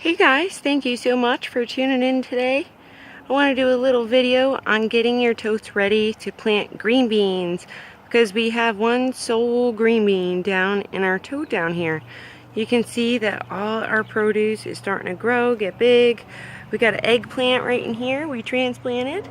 Hey guys, thank you so much for tuning in today. I want to do a little video on getting your totes ready to plant green beans because we have one sole green bean down in our tote down here. You can see that all our produce is starting to grow, get big. We got an eggplant right in here we transplanted.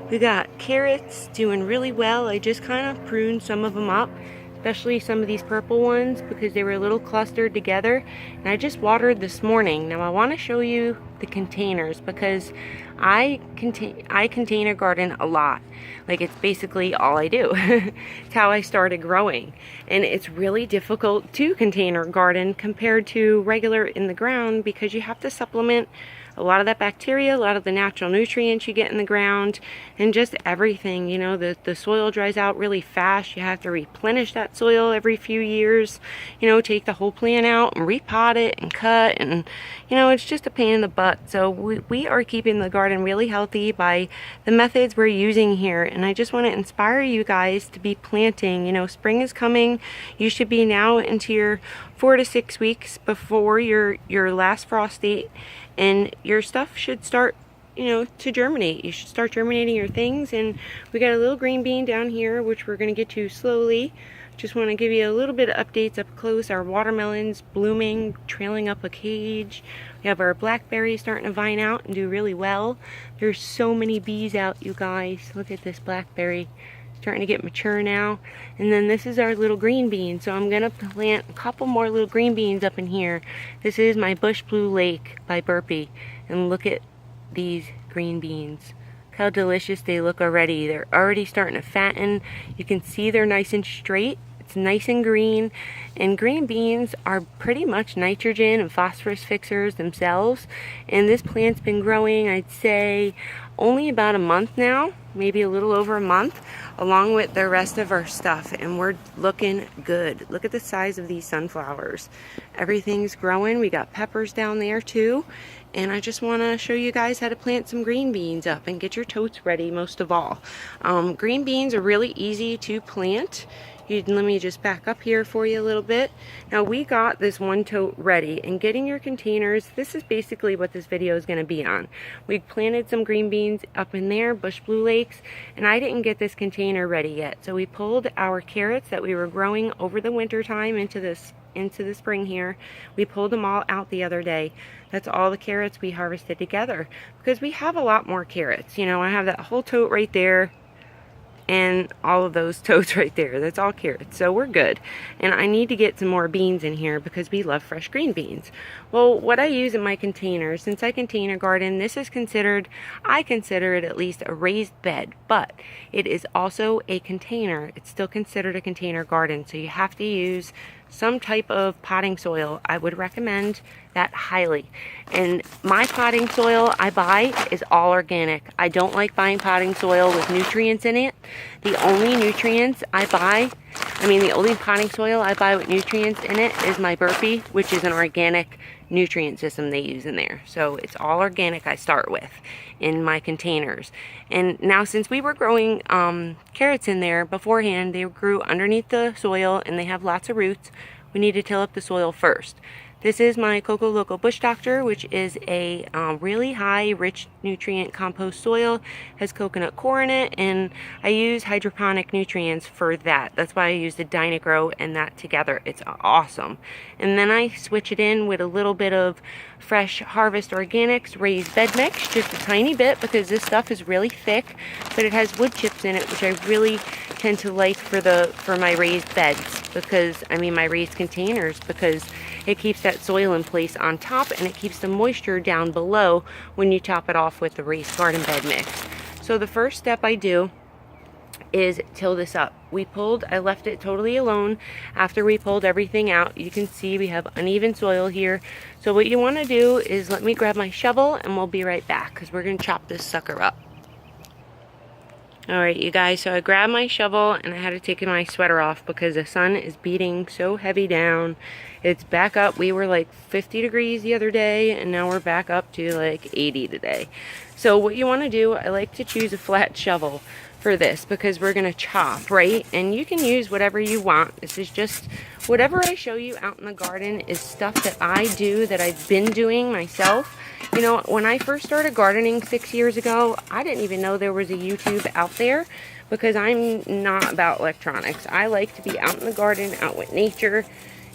We got carrots doing really well. I just kind of pruned some of them up, especially some of these purple ones because they were a little clustered together, and I just watered this morning. Now I want to show you the containers because I container garden a lot. Like, it's basically all I do. It's how I started growing, and it's really difficult to container garden compared to regular in the ground because you have to supplement a lot of that bacteria, a lot of the natural nutrients you get in the ground, and just everything. You know, the soil dries out really fast. You have to replenish that soil every few years. You know, take the whole plant out and repot it and cut, and you know, it's just a pain in the butt. So we are keeping the garden really healthy by the methods we're using here, and I just want to inspire you guys to be planting. You know, spring is coming. You should be now into your 4 to 6 weeks before your last frost date, and your stuff should start, you know, to germinate. You should start germinating your things. And we got a little green bean down here, which we're going to get to slowly. Just want to give you a little bit of updates up close. Our watermelons blooming, trailing up a cage. We have our blackberries starting to vine out and do really well. There's so many bees out, you guys. Look at this blackberry. Starting to get mature now. And then this is our little green bean, so I'm gonna plant a couple more little green beans up in here. This is my Bush Blue Lake by Burpee, and look at these green beans. Look how delicious they look already. They're already starting to fatten. You can see they're nice and straight. It's nice and green, and green beans are pretty much nitrogen and phosphorus fixers themselves, and this plant's been growing, I'd say, only about a month now, maybe a little over a month, along with the rest of our stuff, and we're looking good. Look at the size of these sunflowers. Everything's growing. We got peppers down there too, and I just want to show you guys how to plant some green beans up and get your totes ready. Most of all, green beans are really easy to plant. Let me just back up here for you a little bit. Now, we got this one tote ready, and getting your containers, this is basically what this video is going to be on. We planted some green beans up in there, Bush Blue Lakes, and I didn't get this container ready yet. So we pulled our carrots that we were growing over the winter time into the spring here. We pulled them all out the other day. That's all the carrots we harvested together because we have a lot more carrots. You know, I have that whole tote right there, and all of those totes right there. That's all carrots, so we're good. And I need to get some more beans in here because we love fresh green beans. Well, what I use in my containers, since I container garden, this is considered, I consider it at least a raised bed, but it is also a container. It's still considered a container garden, so you have to use some type of potting soil. I would recommend that highly. And my potting soil I buy is all organic. I don't like buying potting soil with nutrients in it. The only nutrients I buy, the only potting soil I buy with nutrients in it is my Burpee, which is an organic nutrient system they use in there. So it's all organic I start with in my containers. And now, since we were growing carrots in there beforehand, they grew underneath the soil and they have lots of roots. We need to till up the soil first. This is my Coco Loco Bush Doctor, which is a really high, rich nutrient compost soil. Has coconut coir in it, and I use hydroponic nutrients for that. That's why I use the Dynagrow and that together. It's awesome. And then I switch it in with a little bit of Fresh Harvest Organics raised bed mix, just a tiny bit, because this stuff is really thick, but it has wood chips in it, which I really tend to like for my raised beds, because my raised containers, because it keeps that soil in place on top, and it keeps the moisture down below when you top it off with the raised garden bed mix. So the first step I do is till this up. I left it totally alone after we pulled everything out. You can see we have uneven soil here. So what you want to do is let me grab my shovel and we'll be right back because we're going to chop this sucker up. Alright, you guys, so I grabbed my shovel and I had to take my sweater off because the sun is beating so heavy down. It's back up. We were like 50 degrees the other day, and now we're back up to like 80 today. So what you want to do, I like to choose a flat shovel for this because we're going to chop, right? And you can use whatever you want. This is just whatever I show you out in the garden is stuff that I do, that I've been doing myself. You know, when I first started gardening 6 years ago, I didn't even know there was a YouTube out there because I'm not about electronics. I like to be out in the garden, out with nature,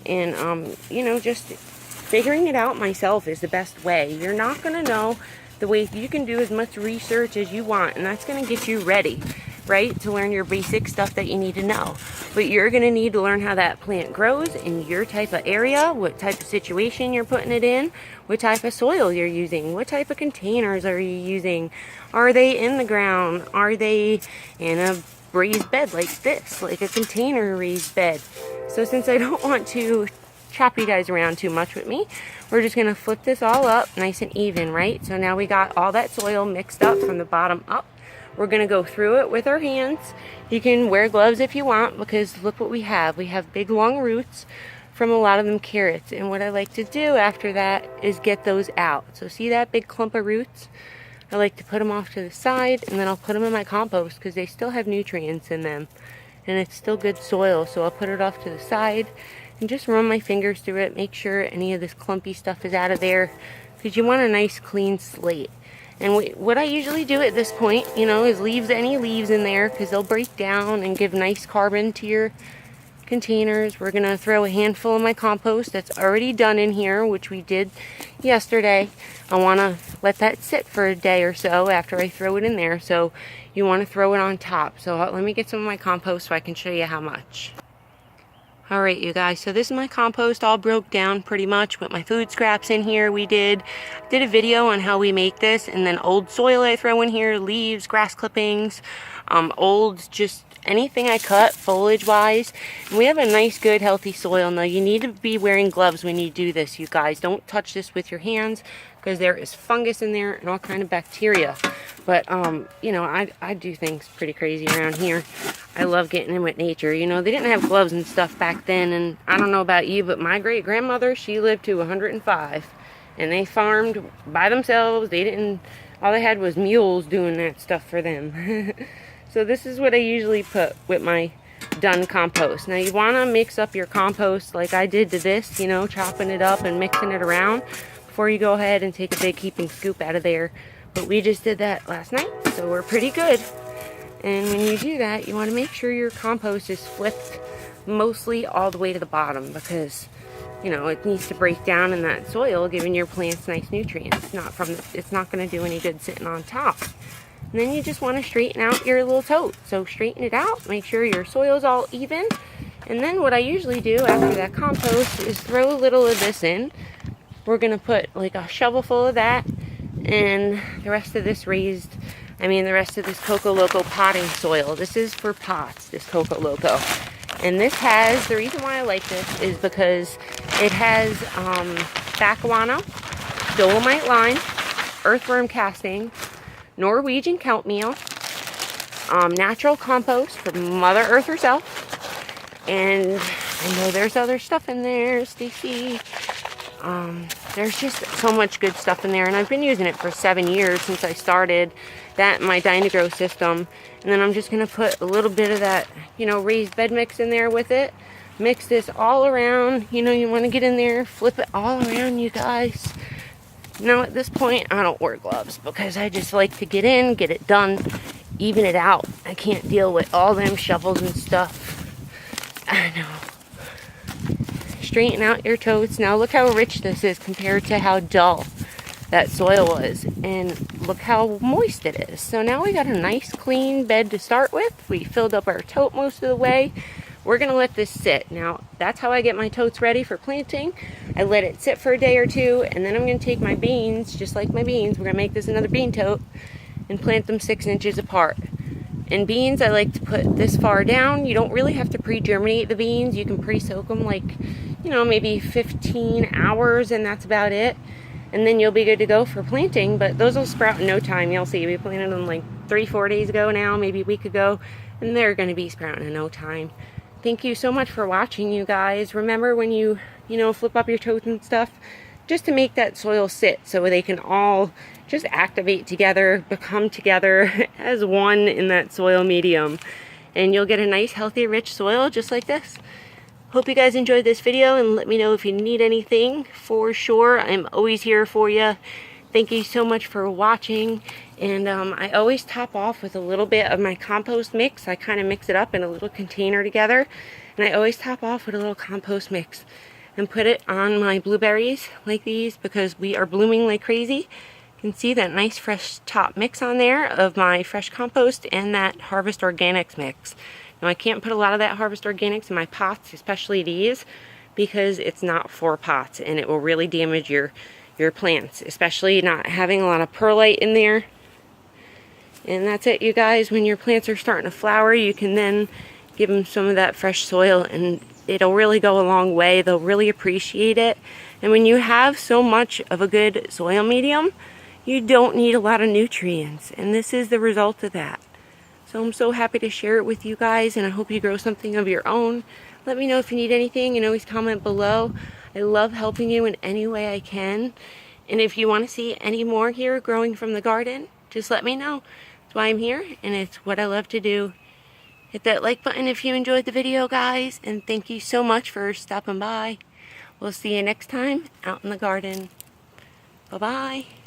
and, you know, just figuring it out myself is the best way. You're not going to know the way. You can do as much research as you want, and that's going to get you ready, right, to learn your basic stuff that you need to know. But you're going to need to learn how that plant grows in your type of area, what type of situation you're putting it in, what type of soil you're using, what type of containers are you using, are they in the ground, are they in a raised bed like this, like a container raised bed. So since I don't want to chop you guys around too much with me, we're just going to flip this all up nice and even, right? So now we got all that soil mixed up from the bottom up. We're going to go through it with our hands. You can wear gloves if you want, because look what we have. We have big long roots from a lot of them carrots. And what I like to do after that is get those out. So see that big clump of roots? I like to put them off to the side, and then I'll put them in my compost because they still have nutrients in them. And it's still good soil, so I'll put it off to the side and just run my fingers through it. Make sure any of this clumpy stuff is out of there because you want a nice clean slate. And what I usually do at this point, you know, is leave any leaves in there because they'll break down and give nice carbon to your containers. We're going to throw a handful of my compost that's already done in here, which we did yesterday. I want to let that sit for a day or so after I throw it in there. So you want to throw it on top. So let me get some of my compost so I can show you how much. Alright you guys, so this is my compost all broke down pretty much with my food scraps in here. We did a video on how we make this, and then old soil I throw in here, leaves, grass clippings, old just anything I cut foliage wise. And we have a nice good healthy soil. Now you need to be wearing gloves when you do this, you guys. Don't touch this with your hands because there is fungus in there and all kind of bacteria. But you know, I do things pretty crazy around here. I love getting in with nature. You know, they didn't have gloves and stuff back then, and I don't know about you, but my great grandmother, she lived to 105, and they farmed by themselves. They didn't, all they had was mules doing that stuff for them. So this is what I usually put with my done compost. Now you want to mix up your compost like I did to this, you know, chopping it up and mixing it around before you go ahead and take a big heaping scoop out of there. But we just did that last night, so we're pretty good. And when you do that, you want to make sure your compost is flipped mostly all the way to the bottom because, you know, it needs to break down in that soil, giving your plants nice nutrients. It's not going to do any good sitting on top. And then you just want to straighten out your little tote. So straighten it out, make sure your soil's all even. And then what I usually do after that compost is throw a little of this in. We're going to put like a shovel full of that, and the rest of this the rest of this Coco Loco potting soil. This is for pots, this Coco Loco. And this has, the reason why I like this is because it has back guano, dolomite lime, earthworm casting, Norwegian kelp meal, natural compost from Mother Earth herself. And I know there's other stuff in there, Stacy. There's just so much good stuff in there, and I've been using it for 7 years since I started that in my Dynagrow system. And then I'm just going to put a little bit of that, you know, raised bed mix in there with it. Mix this all around. You know, you want to get in there, flip it all around, you guys. Now at this point, I don't wear gloves because I just like to get in, get it done, even it out. I can't deal with all them shovels and stuff. I know. Straighten out your totes. Now look how rich this is compared to how dull that soil was, and look how moist it is. So now we got a nice clean bed to start with. We filled up our tote most of the way. We're gonna let this sit. Now that's how I get my totes ready for planting. I let it sit for a day or two, and then I'm gonna take my beans, just like my beans, we're gonna make this another bean tote and plant them 6 inches apart. And beans, I like to put this far down. You don't really have to pre-germinate the beans. You can pre-soak them like, you know, maybe 15 hours, and that's about it. And then you'll be good to go for planting. But those will sprout in no time. You'll see, we planted them like 3-4 days ago now, maybe a week ago, and they're going to be sprouting in no time. Thank you so much for watching, you guys. Remember when you know, flip up your totes and stuff, just to make that soil sit so they can all just activate together, become together as one in that soil medium. And you'll get a nice, healthy, rich soil just like this. Hope you guys enjoyed this video, and let me know if you need anything. For sure, I'm always here for you. Thank you so much for watching. And I always top off with a little bit of my compost mix. I kind of mix it up in a little container together. And I always top off with a little compost mix and put it on my blueberries like these, because we are blooming like crazy. You can see that nice fresh top mix on there of my fresh compost and that Harvest Organics mix. Now, I can't put a lot of that Harvest Organics in my pots, especially these, because it's not for pots and it will really damage your plants, especially not having a lot of perlite in there. And that's it, you guys. When your plants are starting to flower, you can then give them some of that fresh soil, and it'll really go a long way. They'll really appreciate it. And when you have so much of a good soil medium, you don't need a lot of nutrients, and this is the result of that. So I'm so happy to share it with you guys, and I hope you grow something of your own. Let me know if you need anything, and always comment below. I love helping you in any way I can. And if you want to see any more here growing from the garden, just let me know. That's why I'm here, and it's what I love to do. Hit that like button if you enjoyed the video, guys, and thank you so much for stopping by. We'll see you next time out in the garden. Bye-bye.